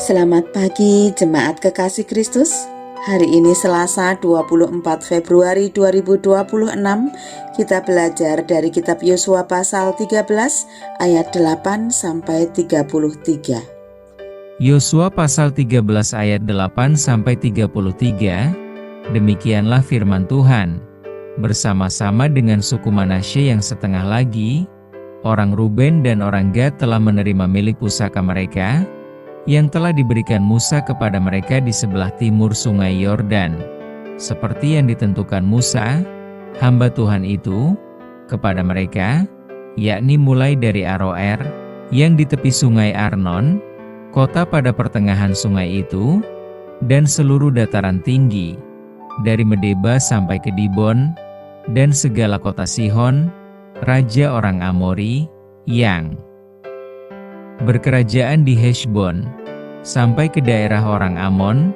Selamat pagi jemaat kekasih Kristus. Hari ini Selasa 24 Februari 2026. Kita belajar dari kitab Yosua pasal 13 ayat 8 sampai 33. Yosua pasal 13 ayat 8 sampai 33. Demikianlah firman Tuhan. Bersama-sama dengan suku Manasye yang setengah lagi, orang Ruben dan orang Gad telah menerima milik pusaka mereka yang telah diberikan Musa kepada mereka di sebelah timur sungai Yordan, seperti yang ditentukan Musa, hamba Tuhan itu, kepada mereka, yakni mulai dari Aroer, yang di tepi sungai Arnon, kota pada pertengahan sungai itu, dan seluruh dataran tinggi, dari Medeba sampai ke Dibon, dan segala kota Sihon, raja orang Amori, yang berkerajaan di Heshbon, sampai ke daerah orang Amon,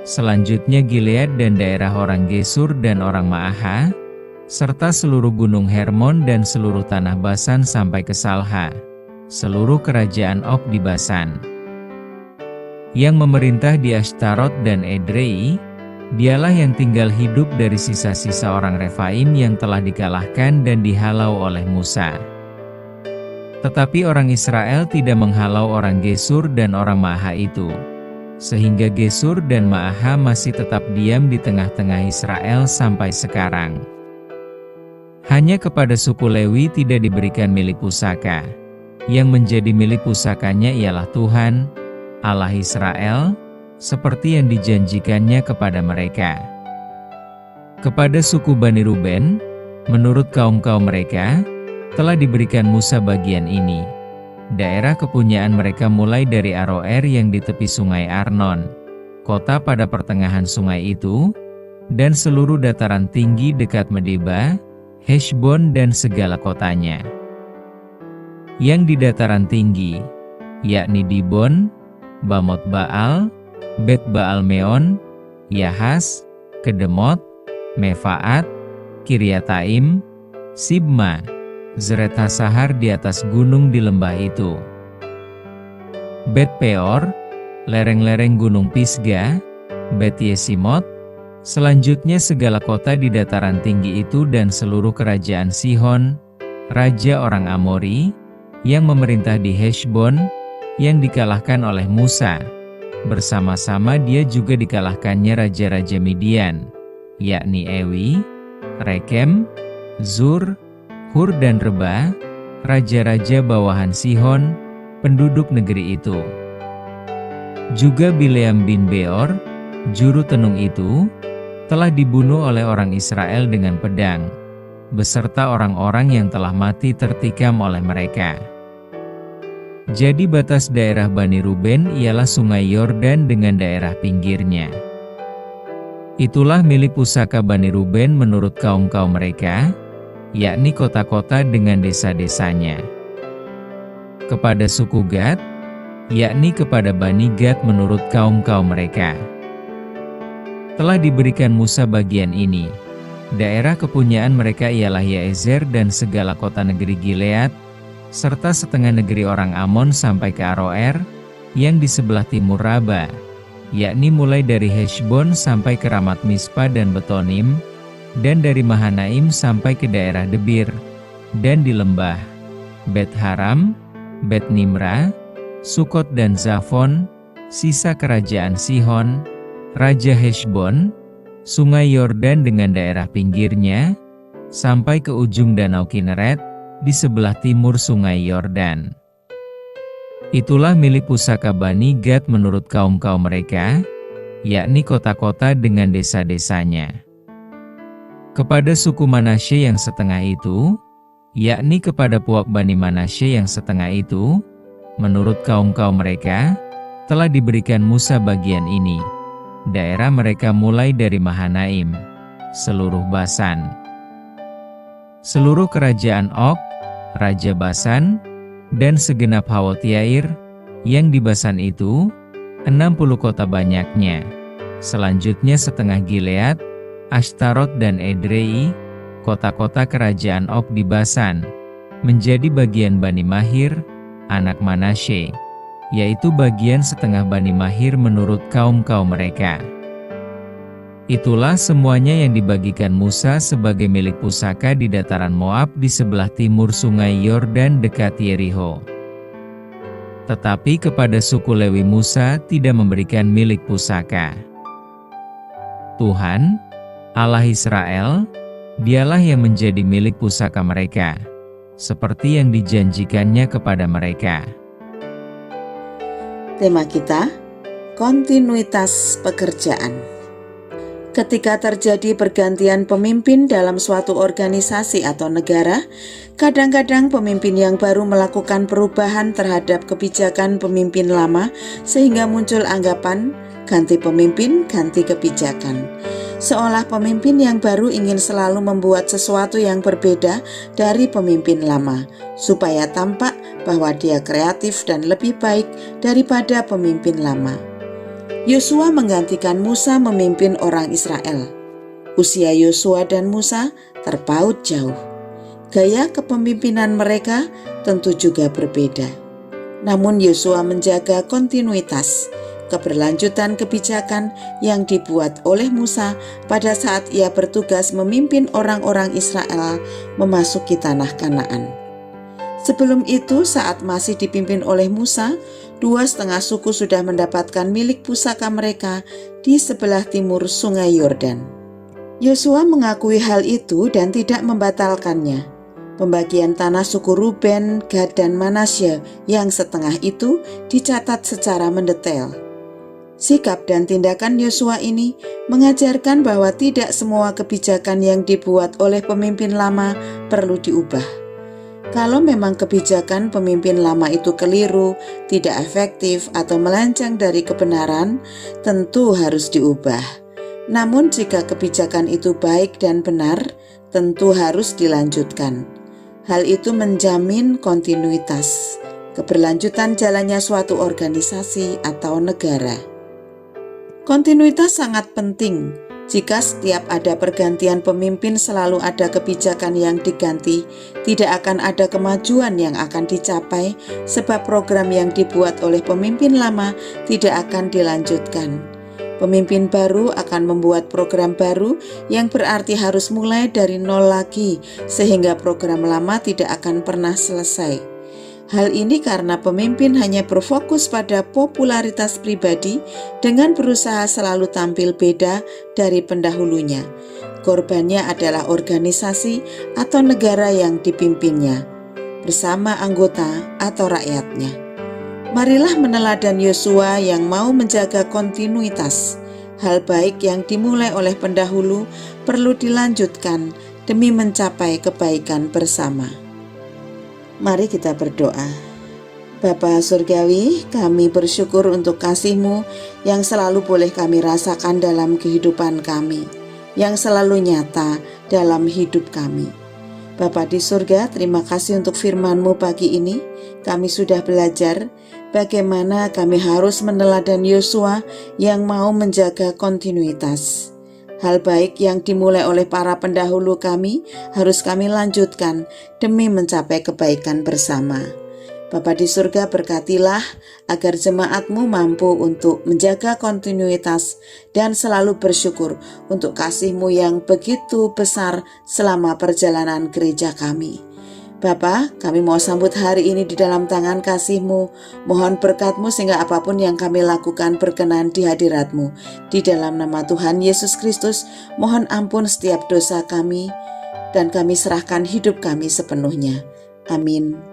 selanjutnya Gilead dan daerah orang Gesur dan orang Ma'aha, serta seluruh gunung Hermon dan seluruh tanah Basan sampai ke Salha, seluruh kerajaan Og di Basan. Yang memerintah di Ashtarot dan Edrei, dialah yang tinggal hidup dari sisa-sisa orang Refaim yang telah dikalahkan dan dihalau oleh Musa. Tetapi orang Israel tidak menghalau orang Gesur dan orang Ma'aha itu, sehingga Gesur dan Ma'aha masih tetap diam di tengah-tengah Israel sampai sekarang. Hanya kepada suku Lewi tidak diberikan milik pusaka. Yang menjadi milik pusakanya ialah Tuhan, Allah Israel, seperti yang dijanjikannya kepada mereka. Kepada suku Bani Ruben, menurut kaum-kaum mereka, telah diberikan Musa bagian ini. Daerah kepunyaan mereka mulai dari Aroer yang di tepi sungai Arnon, kota pada pertengahan sungai itu, dan seluruh dataran tinggi dekat Medeba, Heshbon dan segala kotanya. Yang di dataran tinggi, yakni Dibon, Bamot Baal, Bet Baal Meon, Yahas, Kedemot, Mefaat, Kiryataim, Sibma, Zeret Hasahar di atas gunung di lembah itu. Bet Peor, lereng-lereng gunung Pisga, Bet Yesimot, selanjutnya segala kota di dataran tinggi itu dan seluruh kerajaan Sihon, raja orang Amori, yang memerintah di Heshbon, yang dikalahkan oleh Musa. Bersama-sama dia juga dikalahkannya raja-raja Midian, yakni Ewi, Rekem, Zur, Hur dan Reba, raja-raja bawahan Sihon, penduduk negeri itu. Juga Bileam bin Beor, juru tenung itu, telah dibunuh oleh orang Israel dengan pedang, beserta orang-orang yang telah mati tertikam oleh mereka. Jadi batas daerah Bani Ruben ialah sungai Yordan dengan daerah pinggirnya. Itulah milik pusaka Bani Ruben menurut kaum-kaum mereka, yakni kota-kota dengan desa-desanya. Kepada suku Gad, yakni kepada Bani Gad menurut kaum-kaum mereka, telah diberikan Musa bagian ini. Daerah kepunyaan mereka ialah Yaezer dan segala kota negeri Gilead, serta setengah negeri orang Amon sampai ke Aroer, yang di sebelah timur Raba, yakni mulai dari Heshbon sampai ke Ramat Mispa dan Betonim, dan dari Mahanaim sampai ke daerah Debir, dan di lembah, Bet Haram, Bet Nimra, Sukot dan Zafon, sisa kerajaan Sihon, Raja Heshbon, sungai Yordan dengan daerah pinggirnya, sampai ke ujung Danau Kineret, di sebelah timur sungai Yordan. Itulah milik pusaka Bani Gad menurut kaum-kaum mereka, yakni kota-kota dengan desa-desanya. Kepada suku Manasye yang setengah itu, yakni kepada puak Bani Manasye yang setengah itu, menurut kaum-kaum mereka, telah diberikan Musa bagian ini. Daerah mereka mulai dari Mahanaim, seluruh Basan. Seluruh kerajaan Og, Raja Basan, dan segenap Hawot-Yair, yang di Basan itu, 60 kota banyaknya. Selanjutnya setengah Gilead, Ashtarot dan Edrei, kota-kota kerajaan Og di Basan, menjadi bagian Bani Mahir, anak Manasye, yaitu bagian setengah Bani Mahir menurut kaum-kaum mereka. Itulah semuanya yang dibagikan Musa sebagai milik pusaka di dataran Moab di sebelah timur sungai Yordan dekat Yerikho. Tetapi kepada suku Lewi Musa tidak memberikan milik pusaka. Tuhan, Allah Israel, Dialah yang menjadi milik pusaka mereka, seperti yang dijanjikannya kepada mereka. Tema kita, kontinuitas pekerjaan. Ketika terjadi pergantian pemimpin dalam suatu organisasi atau negara, kadang-kadang pemimpin yang baru melakukan perubahan terhadap kebijakan pemimpin lama sehingga muncul anggapan ganti pemimpin, ganti kebijakan. Seolah pemimpin yang baru ingin selalu membuat sesuatu yang berbeda dari pemimpin lama, supaya tampak bahwa dia kreatif dan lebih baik daripada pemimpin lama. Yosua menggantikan Musa memimpin orang Israel. Usia Yosua dan Musa terpaut jauh. Gaya kepemimpinan mereka tentu juga berbeda. Namun Yosua menjaga kontinuitas, keberlanjutan kebijakan yang dibuat oleh Musa pada saat ia bertugas memimpin orang-orang Israel memasuki tanah Kanaan. Sebelum itu, saat masih dipimpin oleh Musa, 2,5 suku sudah mendapatkan milik pusaka mereka di sebelah timur sungai Yordan. Yosua mengakui hal itu dan tidak membatalkannya. Pembagian tanah suku Ruben, Gad, dan Manasye yang setengah itu dicatat secara mendetail. Sikap dan tindakan Yosua ini mengajarkan bahwa tidak semua kebijakan yang dibuat oleh pemimpin lama perlu diubah. Kalau memang kebijakan pemimpin lama itu keliru, tidak efektif, atau melenceng dari kebenaran, tentu harus diubah. Namun jika kebijakan itu baik dan benar, tentu harus dilanjutkan. Hal itu menjamin kontinuitas, keberlanjutan jalannya suatu organisasi atau negara. Kontinuitas sangat penting. Jika setiap ada pergantian pemimpin selalu ada kebijakan yang diganti, tidak akan ada kemajuan yang akan dicapai sebab program yang dibuat oleh pemimpin lama tidak akan dilanjutkan. Pemimpin baru akan membuat program baru yang berarti harus mulai dari nol lagi sehingga program lama tidak akan pernah selesai. Hal ini karena pemimpin hanya berfokus pada popularitas pribadi dengan berusaha selalu tampil beda dari pendahulunya. Korbannya adalah organisasi atau negara yang dipimpinnya, bersama anggota atau rakyatnya. Marilah meneladan Yosua yang mau menjaga kontinuitas. Hal baik yang dimulai oleh pendahulu perlu dilanjutkan demi mencapai kebaikan bersama. Mari kita berdoa. Bapa Surgawi, kami bersyukur untuk kasih-Mu yang selalu boleh kami rasakan dalam kehidupan kami, yang selalu nyata dalam hidup kami. Bapa di surga, terima kasih untuk firman-Mu pagi ini. Kami sudah belajar bagaimana kami harus meneladan Yosua yang mau menjaga kontinuitas. Hal baik yang dimulai oleh para pendahulu kami harus kami lanjutkan demi mencapai kebaikan bersama. Bapa di surga, berkatilah agar jemaat-Mu mampu untuk menjaga kontinuitas dan selalu bersyukur untuk kasih-Mu yang begitu besar selama perjalanan gereja kami. Bapa, kami mau sambut hari ini di dalam tangan kasih-Mu. Mohon berkat-Mu sehingga apapun yang kami lakukan berkenan di hadirat-Mu. Di dalam nama Tuhan Yesus Kristus, mohon ampun setiap dosa kami dan kami serahkan hidup kami sepenuhnya. Amin.